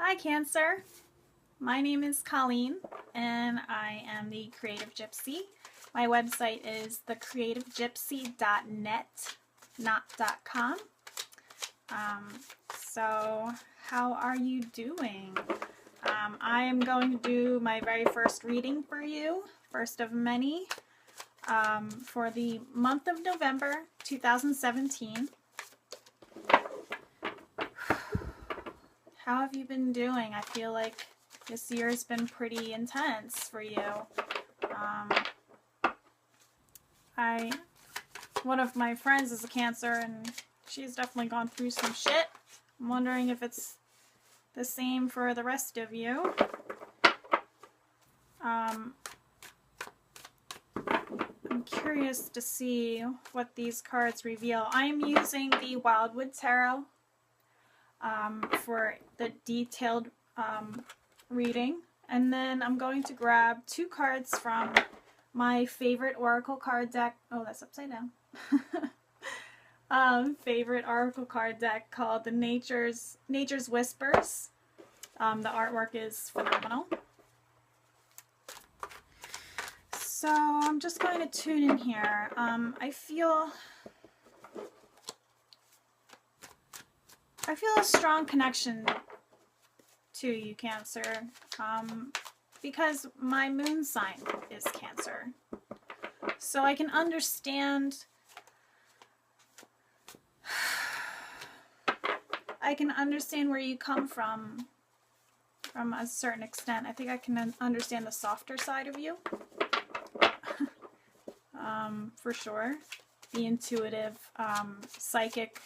Hi Cancer, my name is Colleen and I am the Creative Gypsy. My website is thecreativegypsy.net, not .com. So how are you doing? I am going to do my very first reading for you, first of many, for the month of November 2017. How have you been doing? I feel like this year has been pretty intense for you. One of my friends is a Cancer and she's definitely gone through some shit. I'm wondering if it's the same for the rest of you. I'm curious to see what these cards reveal. I am using the Wildwood Tarot for the detailed reading, and then I'm going to grab two cards from my favorite oracle card deck. Oh, that's upside down. Favorite oracle card deck called the Nature's Whispers. The artwork is phenomenal. So I'm just going to tune in here. I feel a strong connection to you, Cancer, because my moon sign is Cancer. So I can understand where you come from a certain extent. I think I can understand the softer side of you, for sure. The intuitive, psychic,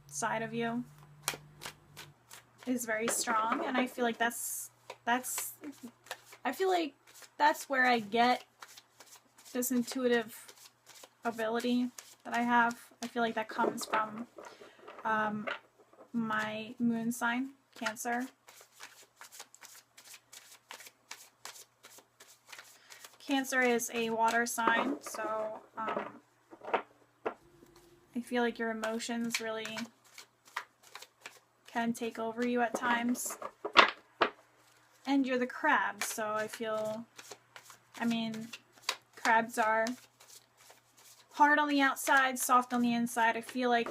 side of you is very strong, and I feel like that's where I get this intuitive ability that I have. I feel like that comes from my moon sign, Cancer. Cancer is a water sign, so I feel like your emotions really can take over you at times. And you're the crab, so I mean, crabs are hard on the outside, soft on the inside. I feel like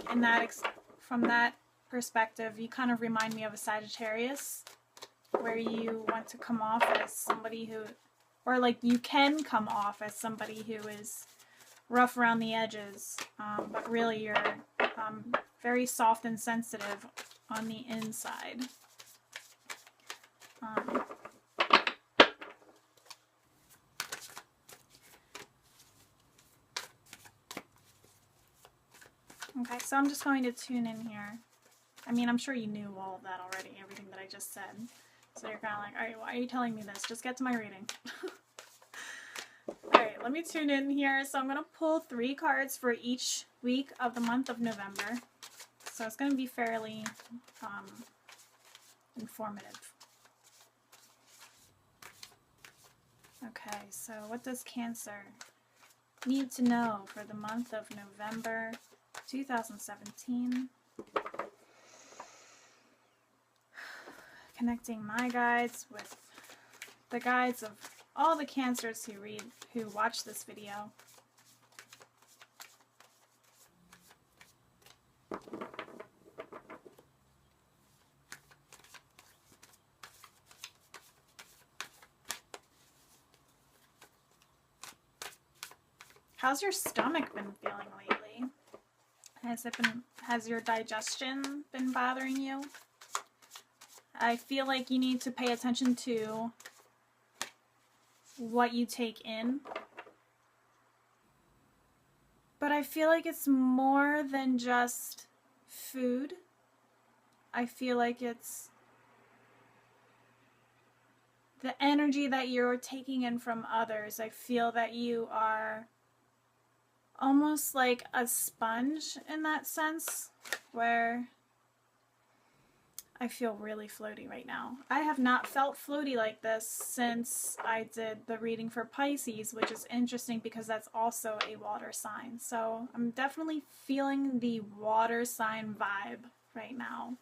from that perspective, you kind of remind me of a Sagittarius, where you want to come off as somebody who, or like you can come off as somebody who is rough around the edges, but really you're very soft and sensitive on the inside. Okay, so I'm just going to tune in here. I mean, I'm sure you knew all of that already, everything that I just said. So you're kind of like, alright, why are you telling me this? Just get to my reading. Alright, let me tune in here. So I'm going to pull 3 cards for each week of the month of November. So it's going to be fairly informative. Okay, so what does Cancer need to know for the month of November 2017? Connecting my guides with the guides of all the Cancers who watch this video. How's your stomach been feeling lately? Has your digestion been bothering you? I feel like you need to pay attention to what you take in. But I feel like it's more than just food. I feel like it's the energy that you're taking in from others. I feel that you are almost like a sponge in that sense, where I feel really floaty right now. I have not felt floaty like this since I did the reading for Pisces, which is interesting because that's also a water sign. So I'm definitely feeling the water sign vibe right now.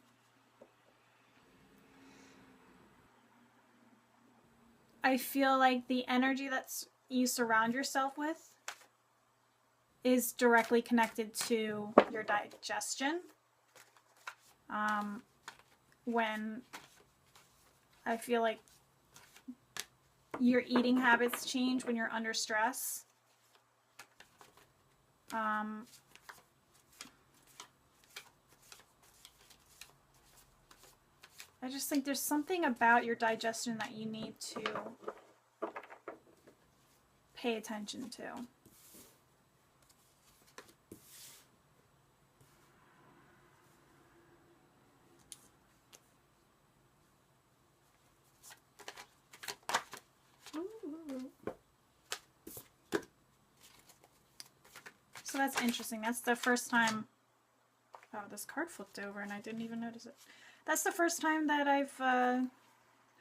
I feel like the energy that you surround yourself with is directly connected to your digestion. When I feel like your eating habits change when you're under stress. I just think there's something about your digestion that you need to pay attention to. So that's interesting. That's the first time. Oh, this card flipped over and I didn't even notice it. That's the first time that I've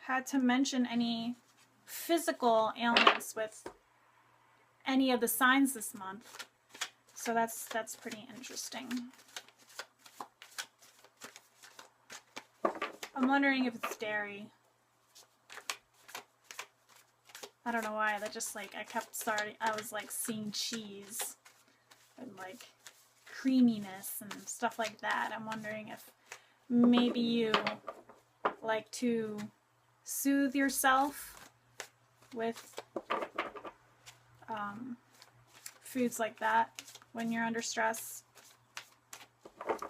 had to mention any physical ailments with any of the signs this month. So that's pretty interesting. I'm wondering if it's dairy. I don't know why. That just like I was like seeing cheese and like creaminess and stuff like that. I'm wondering if maybe you like to soothe yourself with foods like that when you're under stress.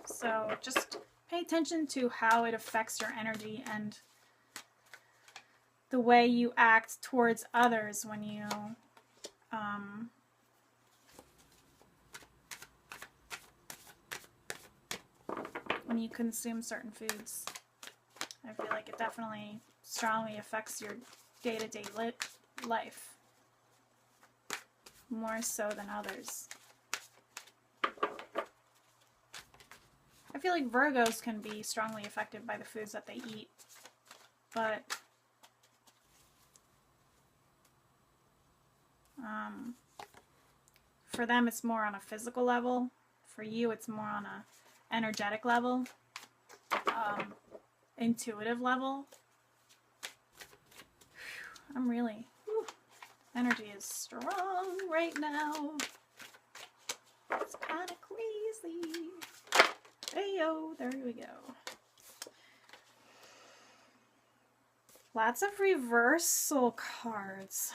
So just pay attention to how it affects your energy and the way you act towards others when you consume certain foods. I feel like it definitely strongly affects your day-to-day life, more so than others. I feel like Virgos can be strongly affected by the foods that they eat, but for them it's more on a physical level. For you it's more on a energetic level, intuitive level. I'm really, energy is strong right now. It's kind of crazy. Heyo, there we go. Lots of reversal cards.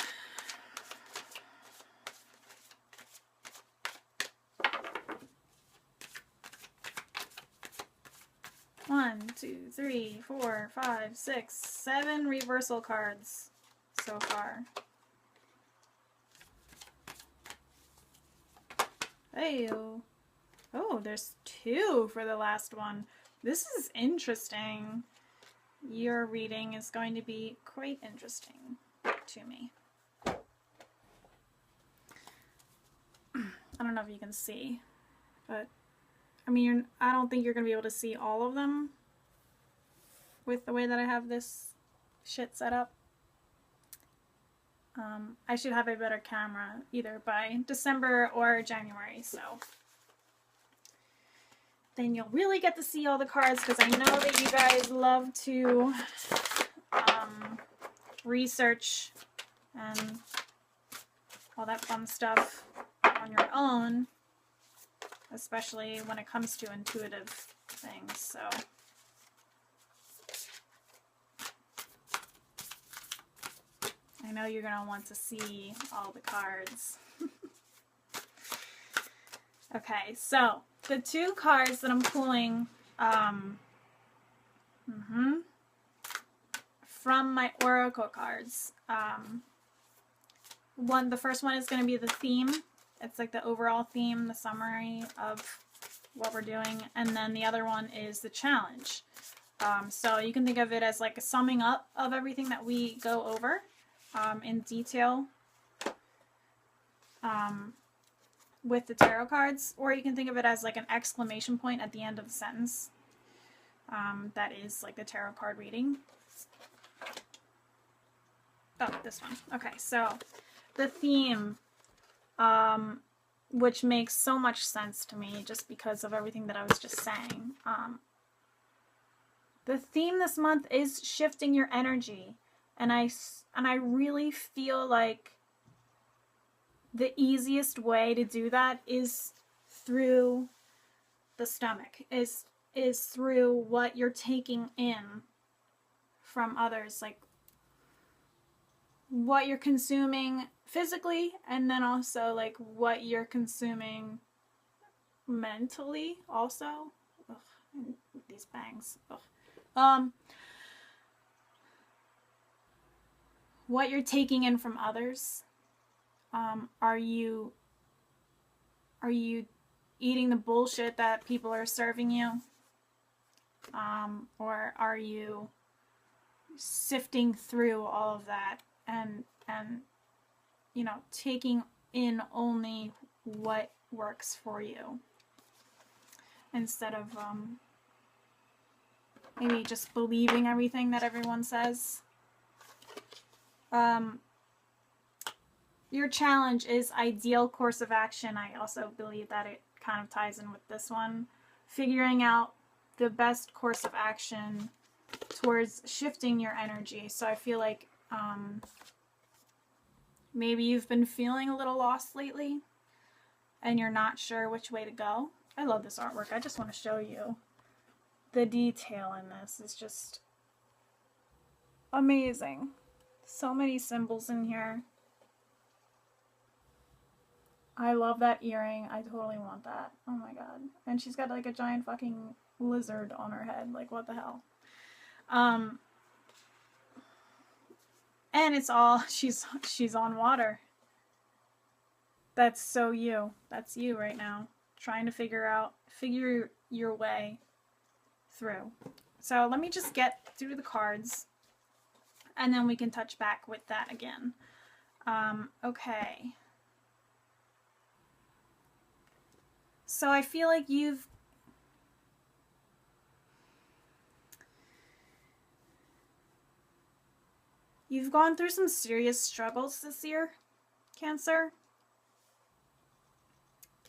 One, two, three, 4, 5, 6, 7 reversal cards so far. Hey, oh, there's 2 for the last one. This is interesting. Your reading is going to be quite interesting to me. I don't know if you can see, but I mean, I don't think you're going to be able to see all of them with the way that I have this shit set up. I should have a better camera either by December or January, so then you'll really get to see all the cards, because I know that you guys love to research and all that fun stuff on your own, especially when it comes to intuitive things. So I know you're going to want to see all the cards. Okay, so the 2 cards that I'm pulling from my oracle cards. The first one is going to be the theme. It's like the overall theme, the summary of what we're doing, and then the other one is the challenge. So you can think of it as like a summing up of everything that we go over in detail with the tarot cards, or you can think of it as like an exclamation point at the end of the sentence. that is like the tarot card reading. Oh, this one. Okay, so the theme, which makes so much sense to me just because of everything that I was just saying. The theme this month is shifting your energy, and I really feel like the easiest way to do that is through the stomach, is through what you're taking in from others, like what you're consuming physically, and then also like what you're consuming mentally also. Ugh, these bangs. Ugh. What you're taking in from others. Are you eating the bullshit that people are serving you? Or are you sifting through all of that and you know, taking in only what works for you instead of maybe just believing everything that everyone says? Your challenge is ideal course of action. I also believe that it kind of ties in with this one. Figuring out the best course of action towards shifting your energy. So I feel like maybe you've been feeling a little lost lately and you're not sure which way to go. I love this artwork. I just want to show you the detail in this. It's just amazing. So many symbols in here. I love that earring. I totally want that. Oh my god. And she's got like a giant fucking lizard on her head. Like, what the hell? And it's all, she's on water. That's so you. That's you right now. Trying to figure your way through. So let me just get through the cards and then we can touch back with that again. Okay. So I feel like you've gone through some serious struggles this year, Cancer.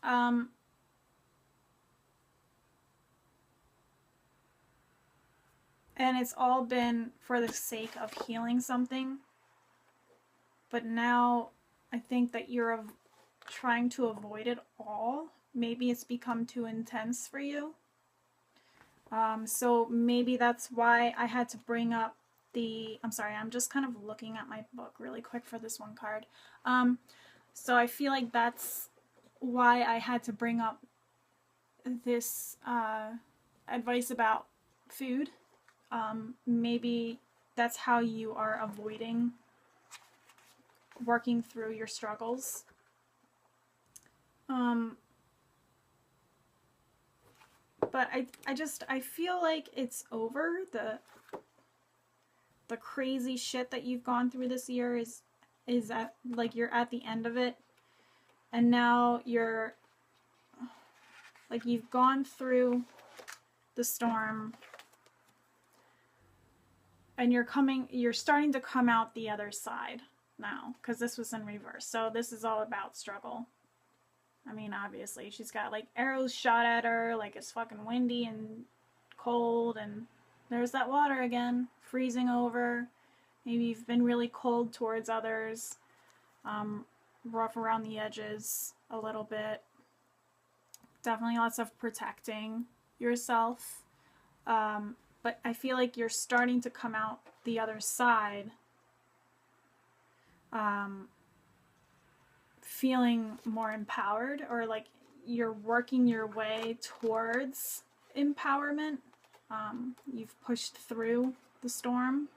And it's all been for the sake of healing something. But now I think that you're trying to avoid it all. Maybe it's become too intense for you. So maybe that's why I had to bring up I'm sorry, I'm just kind of looking at my book really quick for this one card. So I feel like that's why I had to bring up this advice about food. Maybe that's how you are avoiding working through your struggles. But I feel like it's over. The crazy shit that you've gone through this year is at, like, you're at the end of it. And now you're, like, you've gone through the storm. And you're starting to come out the other side now. Because this was in reverse. So this is all about struggle. I mean, obviously, she's got, like, arrows shot at her, like, it's fucking windy and cold, and there's that water again, freezing over. Maybe you've been really cold towards others, rough around the edges a little bit. Definitely lots of protecting yourself. But I feel like you're starting to come out the other side, feeling more empowered, or like you're working your way towards empowerment. You've pushed through the storm.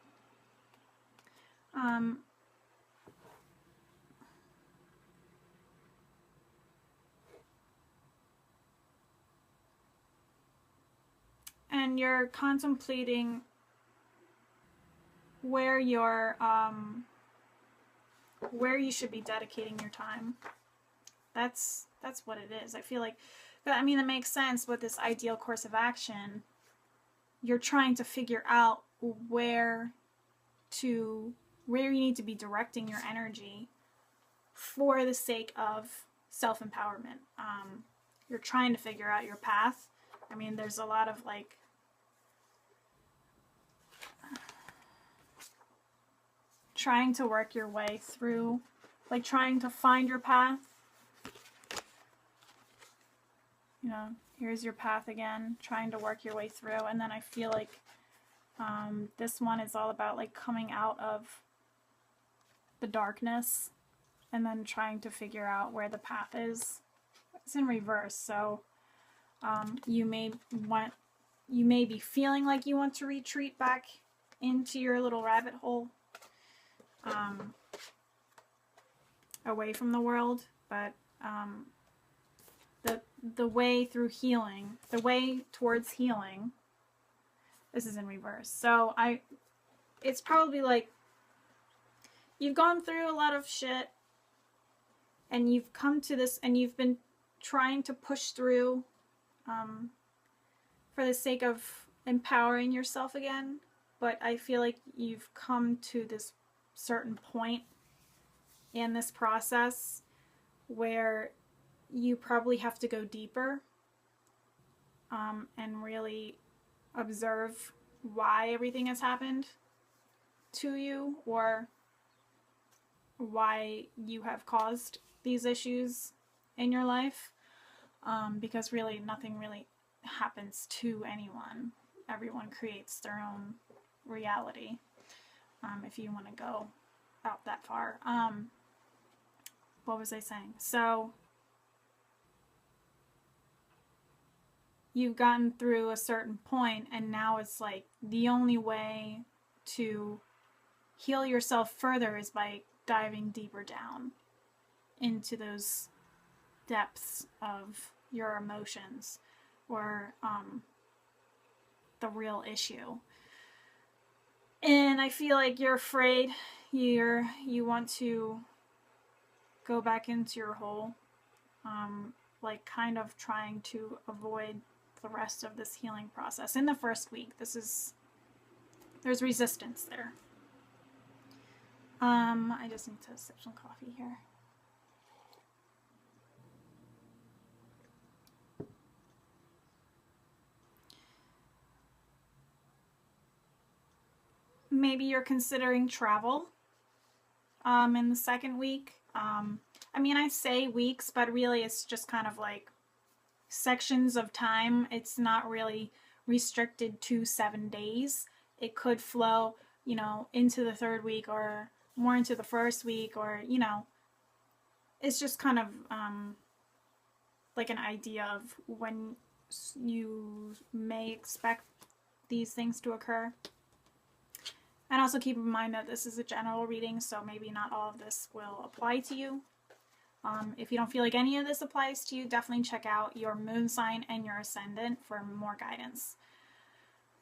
And you're contemplating where you should be dedicating your time. That's what it is. I feel like, I mean, it makes sense with this ideal course of action. you're trying to figure out where you need to be directing your energy for the sake of self-empowerment. You're trying to figure out your path. I mean, there's a lot of like trying to work your way through, like trying to find your path. You know, here's your path again, trying to work your way through. And then I feel like this one is all about like coming out of the darkness and then trying to figure out where the path is. It's in reverse, so you may be feeling like you want to retreat back into your little rabbit hole, away from the world, but the way through healing, the way towards healing, this is in reverse. So it's probably like you've gone through a lot of shit and you've come to this and you've been trying to push through for the sake of empowering yourself again. But I feel like you've come to this certain point in this process where you probably have to go deeper and really observe why everything has happened to you, or why you have caused these issues in your life, because really nothing really happens to anyone. Everyone creates their own reality, if you want to go out that far. What was I saying? So you've gotten through a certain point, and now it's like the only way to heal yourself further is by diving deeper down into those depths of your emotions, or the real issue. And I feel like you're afraid, you want to go back into your hole, like kind of trying to avoid the rest of this healing process. In the first week, there's resistance there. I just need to sip some coffee here. Maybe you're considering travel in the second week. I mean, I say weeks, but really it's just kind of like sections of time. It's not really restricted to 7 days. It could flow, you know, into the third week or more into the first week, or, you know, it's just kind of like an idea of when you may expect these things to occur. And also keep in mind that this is a general reading, so maybe not all of this will apply to you. If you don't feel like any of this applies to you, definitely check out your moon sign and your ascendant for more guidance.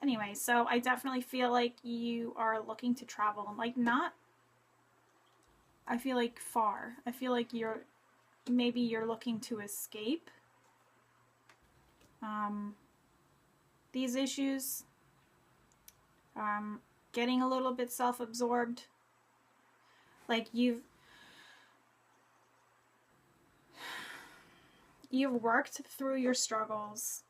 Anyway, so I definitely feel like you are looking to travel, like not, I feel like far. I feel like maybe you're looking to escape these issues, getting a little bit self-absorbed, like you've worked through your struggles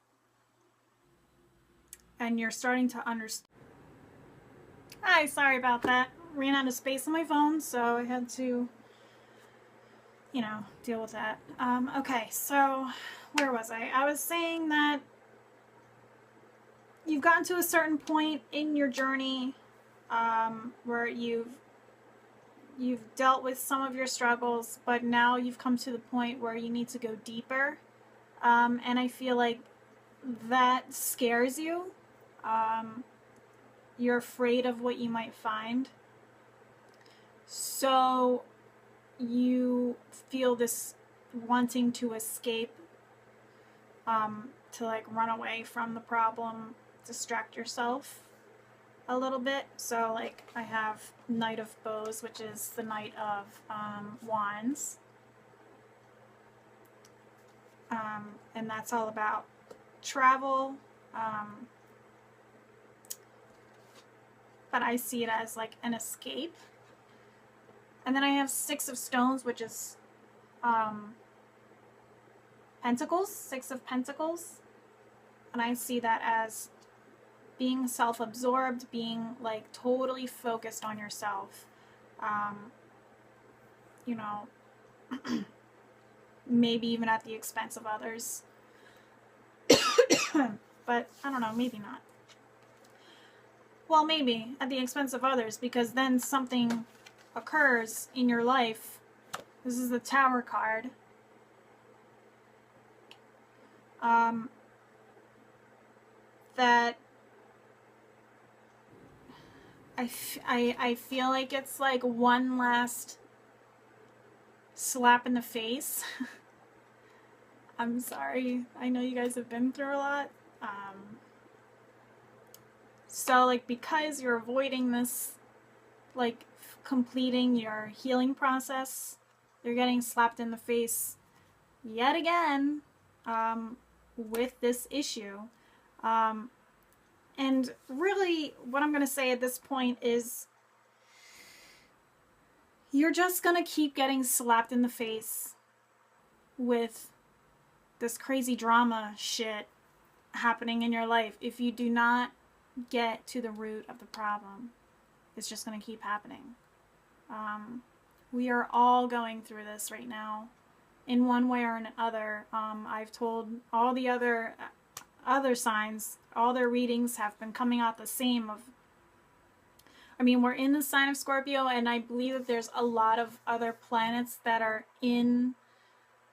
and you're starting to understand. Hi, sorry about that. Ran out of space on my phone, so I had to, you know, deal with that. Okay, so where was I? I was saying that you've gotten to a certain point in your journey where you've dealt with some of your struggles, but now you've come to the point where you need to go deeper. And I feel like that scares you. You're afraid of what you might find. So you feel this wanting to escape, to like run away from the problem, distract yourself a little bit. So like I have Knight of Bows, which is the Knight of Wands. And that's all about travel, but I see it as like an escape. And then I have 6 of stones, which is pentacles, 6 of pentacles. And I see that as being self-absorbed, being like totally focused on yourself. You know, maybe even at the expense of others. But I don't know, maybe not. Well, maybe at the expense of others, because then something occurs in your life. This is the Tower card. That I feel like it's like one last slap in the face. I'm sorry. I know you guys have been through a lot. So like, because you're avoiding this, like completing your healing process, you're getting slapped in the face yet again with this issue. And really what I'm going to say at this point is you're just going to keep getting slapped in the face with this crazy drama shit happening in your life if you do not get to the root of the problem. It's just going to keep happening. We are all going through this right now in one way or another. I've told all the other signs, all their readings have been coming out the same. I mean, we're in the sign of Scorpio, and I believe that there's a lot of other planets that are in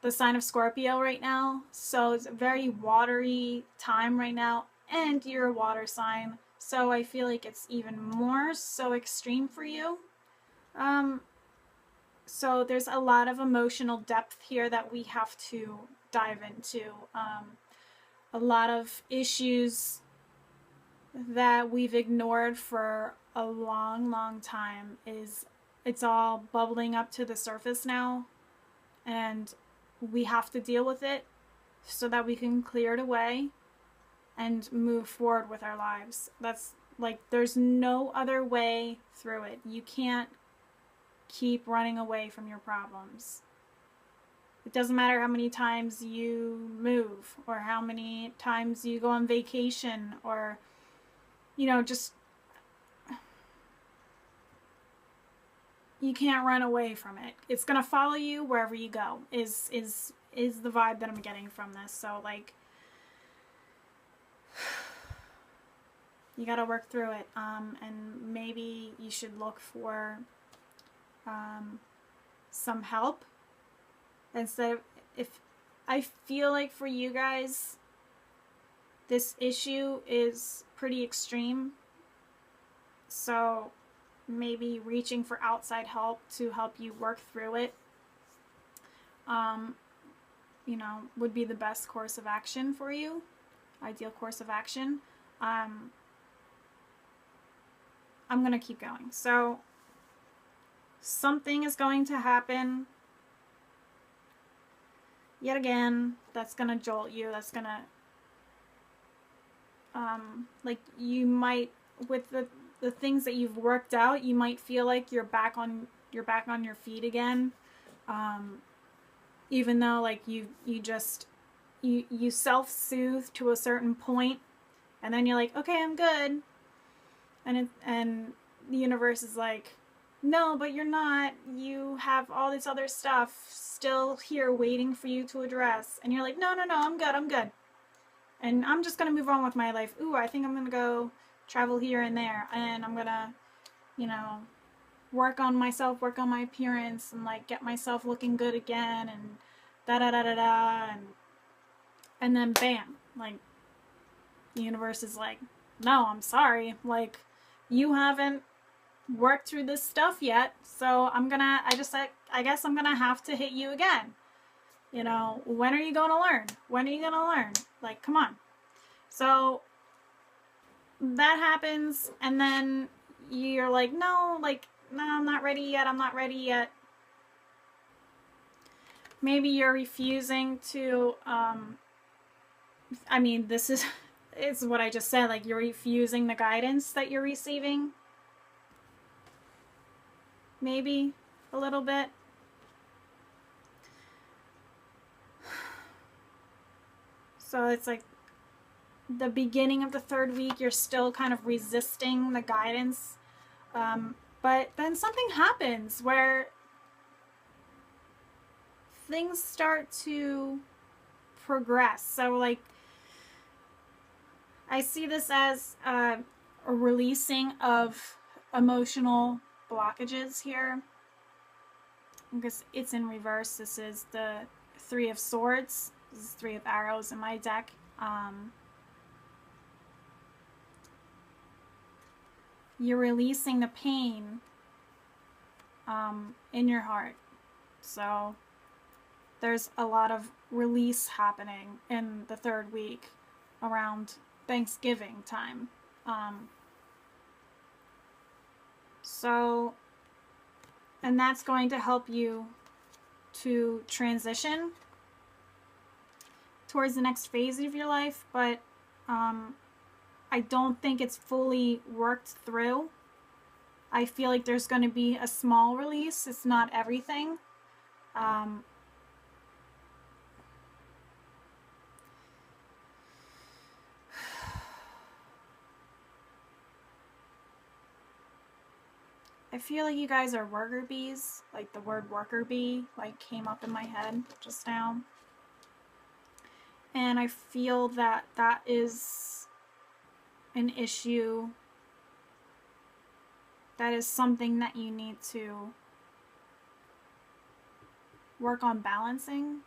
the sign of Scorpio right now. So it's a very watery time right now, and you're a water sign, so I feel like it's even more so extreme for you. So there's a lot of emotional depth here that we have to dive into. A lot of issues that we've ignored for a long time it's all bubbling up to the surface now, and we have to deal with it so that we can clear it away and move forward with our lives. That's like, there's no other way through it. You can't keep running away from your problems. It doesn't matter how many times you move or how many times you go on vacation, or, you know, just, you can't run away from it. It's gonna follow you wherever you go, is the vibe that I'm getting from this. So like, you gotta work through it, and maybe you should look for some help instead of, if I feel like for you guys this issue is pretty extreme, so maybe reaching for outside help to help you work through it, you know, would be the best course of action for you, ideal course of action. I'm gonna keep going. So something is going to happen yet again that's gonna jolt you, that's gonna like, you might, with the things that you've worked out, you might feel like you're back on your feet again, even though like you self-soothe to a certain point, and then you're like, okay, I'm good, and the universe is like, no, but you're not. You have all this other stuff still here waiting for you to address. And you're like, no, I'm good. And I'm just going to move on with my life. Ooh, I think I'm going to go travel here and there. And I'm going to, you know, work on myself, work on my appearance, and like get myself looking good again, and da-da-da-da-da. And then bam, like, the universe is like, no, I'm sorry. Like, you haven't worked through this stuff yet, so I guess I'm gonna have to hit you again. You know, when are you gonna learn? When are you gonna learn? Like, come on. So that happens, and then you're like, no, I'm not ready yet. Maybe you're refusing to, I mean, this is, it's what I just said, like, you're refusing the guidance that you're receiving. maybe a little bit. So it's like the beginning of the third week, you're still kind of resisting the guidance. But then something happens where things start to progress. So like, I see this as a releasing of emotional blockages here, because it's in reverse. This is the Three of Swords. This is Three of Arrows in my deck. You're releasing the pain in your heart. So there's a lot of release happening in the third week around Thanksgiving time. And that's going to help you to transition towards the next phase of your life, but I don't think it's fully worked through. I feel like there's going to be a small release. It's not everything. I feel like you guys are worker bees. Like the word worker bee like came up in my head just now. And I feel that that is an issue. That is something that you need to work on balancing.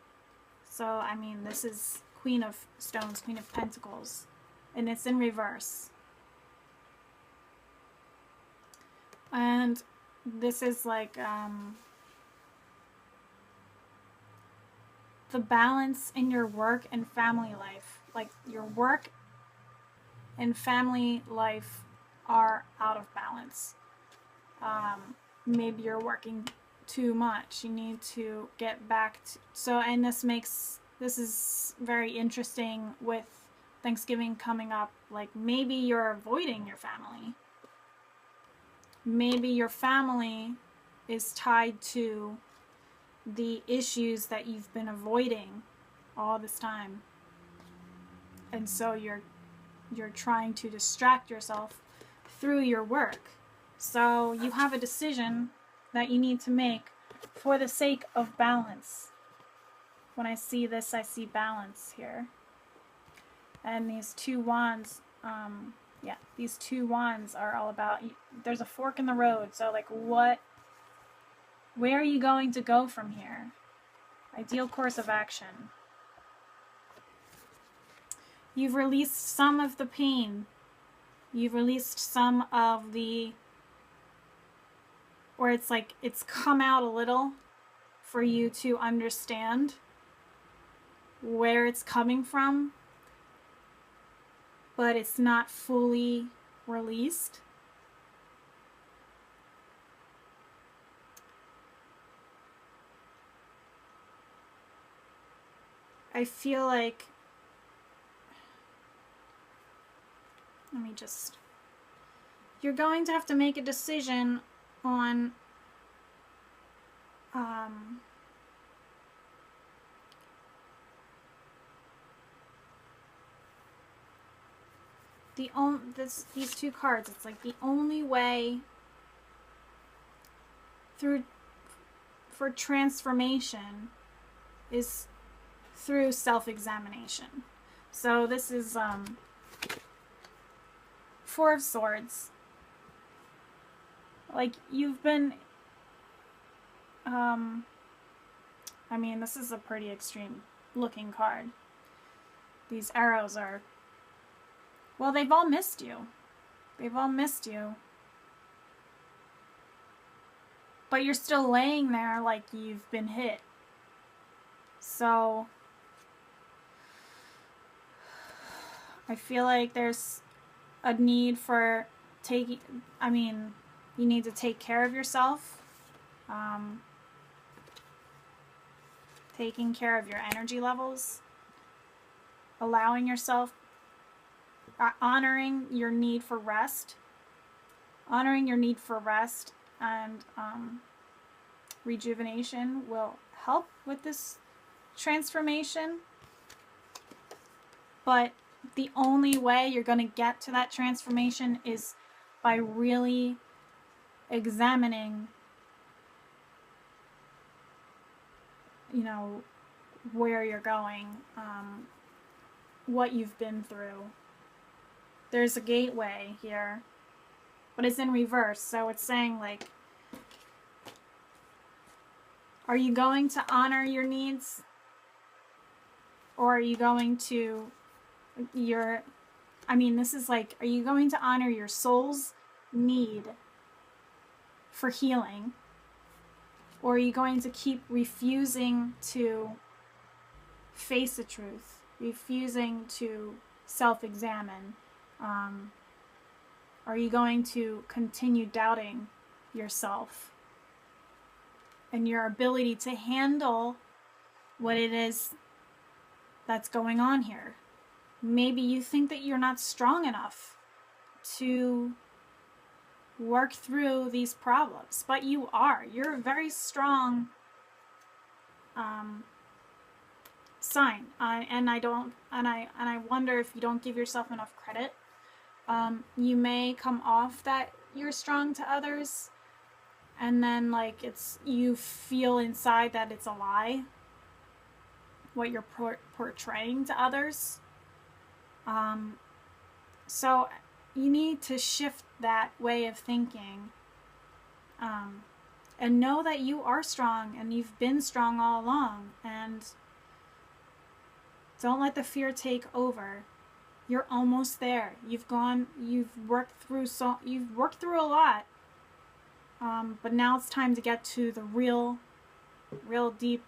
So, I mean, this is Queen of Stones, Queen of Pentacles, and it's in reverse. And this is like the balance in your work and family life. Like your work and family life are out of balance. Maybe you're working too much. You need to get back to, so, and this is very interesting with Thanksgiving coming up. Like maybe you're avoiding your family. Maybe your family is tied to the issues that you've been avoiding all this time. And so you're trying to distract yourself through your work. So you have a decision that you need to make for the sake of balance. When I see this, I see balance here. And these two wands, these two wands are all about, there's a fork in the road. So like where are you going to go from here? Ideal course of action. You've released some of the pain. You've released some of the, or it's like it's come out a little for you to understand where it's coming from, but it's not fully released. I feel like, you're going to have to make a decision on these two cards. It's like the only way for transformation is through self-examination. So this is Four of Swords. Like you've been this is a pretty extreme looking card. These arrows are, well, they've all missed you. They've all missed you. But you're still laying there like you've been hit. So I feel like there's a need for you need to take care of yourself. Taking care of your energy levels. Allowing yourself, honoring your need for rest. Honoring your need for rest and rejuvenation will help with this transformation. But the only way you're going to get to that transformation is by really examining, you know, where you're going, what you've been through. There's a gateway here, but it's in reverse. So it's saying, like, are you going to honor your needs? Or are you going to this is like, are you going to honor your soul's need for healing? Or are you going to keep refusing to face the truth, refusing to self-examine? Are you going to continue doubting yourself and your ability to handle what it is that's going on here? Maybe you think that you're not strong enough to work through these problems, but you are. You're a very strong sign, and I wonder if you don't give yourself enough credit. You may come off that you're strong to others, and then like you feel inside that it's a lie, what you're portraying to others. So you need to shift that way of thinking, and know that you are strong and you've been strong all along, and don't let the fear take over. You're almost there. You've worked through a lot, but now it's time to get to the real deep,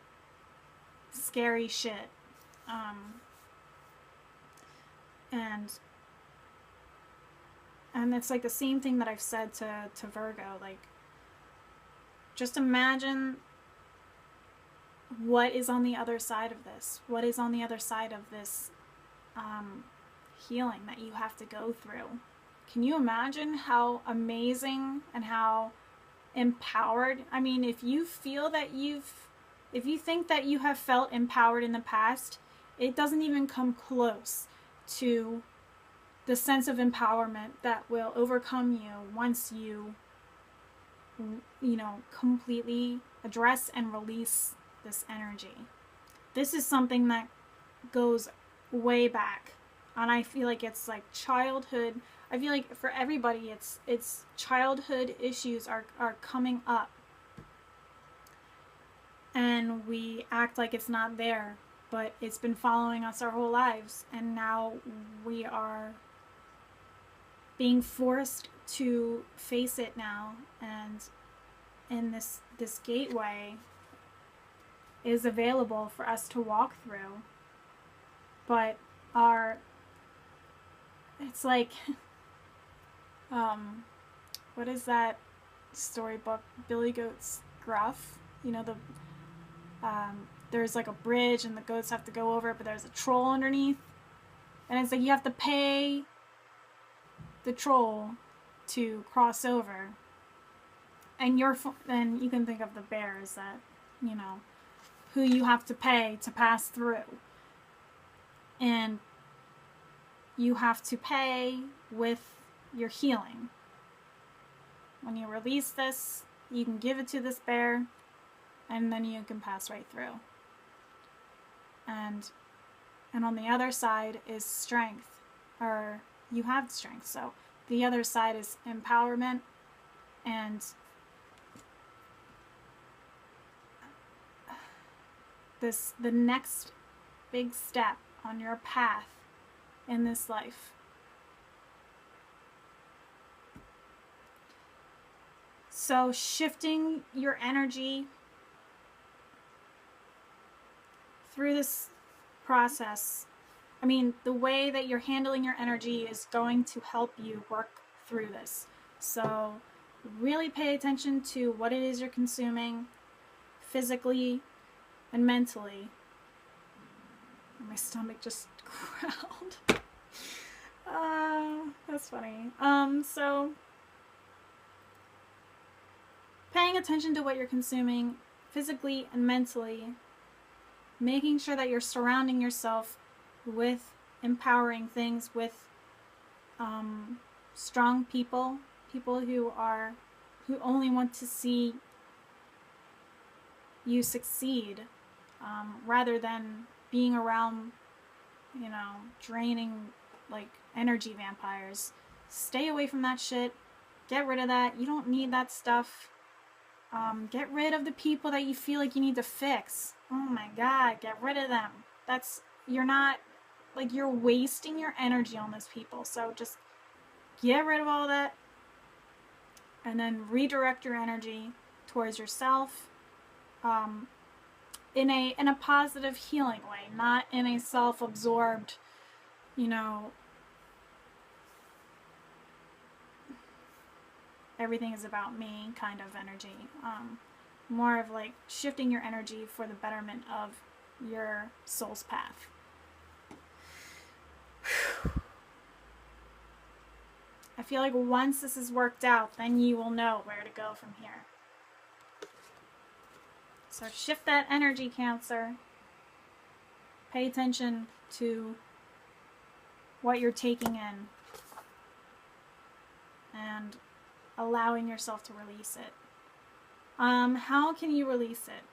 scary shit. And it's like the same thing that I've said to Virgo. Like, just imagine what is on the other side of this. What is on the other side of this healing that you have to go through? Can you imagine how amazing and how empowered? I mean, if you think that you have felt empowered in the past, it doesn't even come close to the sense of empowerment that will overcome you once you completely address and release this energy. This is something that goes way back, and I feel like it's like childhood. I feel like for everybody, it's childhood issues are coming up, and we act like it's not there, but it's been following us our whole lives, and now we are being forced to face it now, and this gateway is available for us to walk through. But it's like, what is that storybook, Billy Goat's Gruff? You know, there's like a bridge and the goats have to go over it, but there's a troll underneath, and it's like you have to pay the troll to cross over. And then you can think of the bear as that, who you have to pay to pass through. And you have to pay with your healing. When you release this, you can give it to this bear, and then you can pass right through. And on the other side is strength, or you have strength. So the other side is empowerment, and the next big step on your path in this life. So shifting your energy through this process, the way that you're handling your energy is going to help you work through this. So really pay attention to what it is you're consuming physically and mentally. My stomach just growled. That's funny. So paying attention to what you're consuming physically and mentally, making sure that you're surrounding yourself with empowering things, with strong people, people who only want to see you succeed, rather than being around, draining, like, energy vampires. Stay away from that shit. Get rid of that. You don't need that stuff. Get rid of the people that you feel like you need to fix. Oh my God, get rid of them. You're wasting your energy on those people. So just get rid of all that and then redirect your energy towards yourself, in a positive, healing way, not in a self-absorbed, everything is about me kind of energy. More of like shifting your energy for the betterment of your soul's path. I feel like once this is worked out, then you will know where to go from here. So shift that energy, Cancer. Pay attention to what you're taking in and allowing yourself to release it. How can you release it?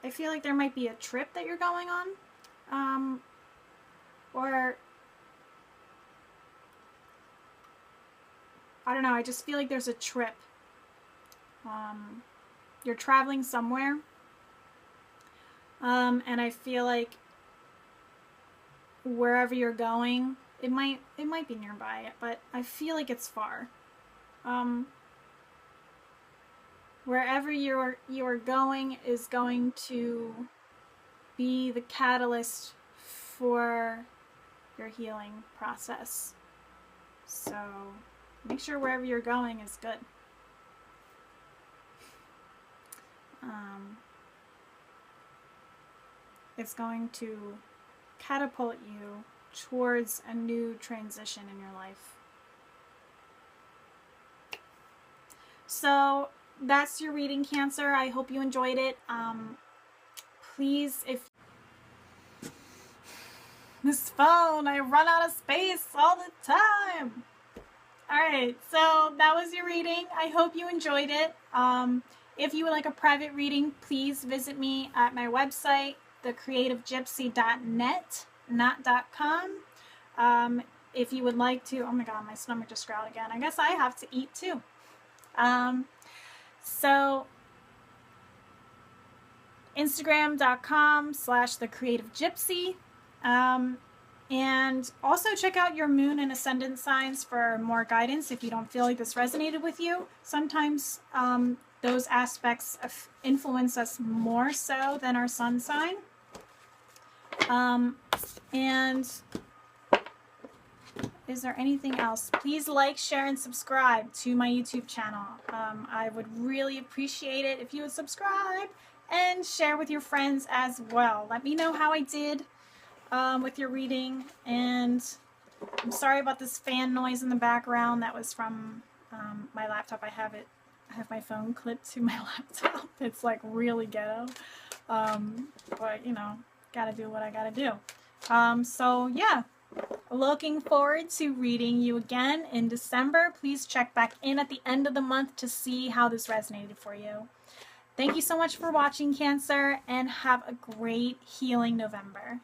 I feel like there might be a trip that you're going on, or I don't know, I just feel like there's a trip. You're traveling somewhere, and I feel like wherever you're going, it might be nearby, but I feel like it's far. Wherever you're going is going to be the catalyst for your healing process. So make sure wherever you're going is good. It's going to catapult you towards a new transition in your life. So that's your reading, Cancer. I hope you enjoyed it. Please, if this phone, I run out of space all the time. Alright, so that was your reading. I hope you enjoyed it. If you would like a private reading, please visit me at my website, thecreativegypsy.net, not .com. If you would like to, oh my God, my stomach just growled again. I guess I have to eat too. So Instagram.com/thecreativegypsy. And also check out your moon and ascendant signs for more guidance if you don't feel like this resonated with you. Sometimes those aspects influence us more so than our sun sign. And is there anything else? Please like, share, and subscribe to my YouTube channel. I would really appreciate it if you would subscribe and share with your friends as well. Let me know how I did with your reading. And I'm sorry about this fan noise in the background. That was from my laptop. I have my phone clipped to my laptop. It's like really ghetto. But gotta do what I gotta do. So yeah. Looking forward to reading you again in December. Please check back in at the end of the month to see how this resonated for you. Thank you so much for watching, Cancer, and have a great healing November.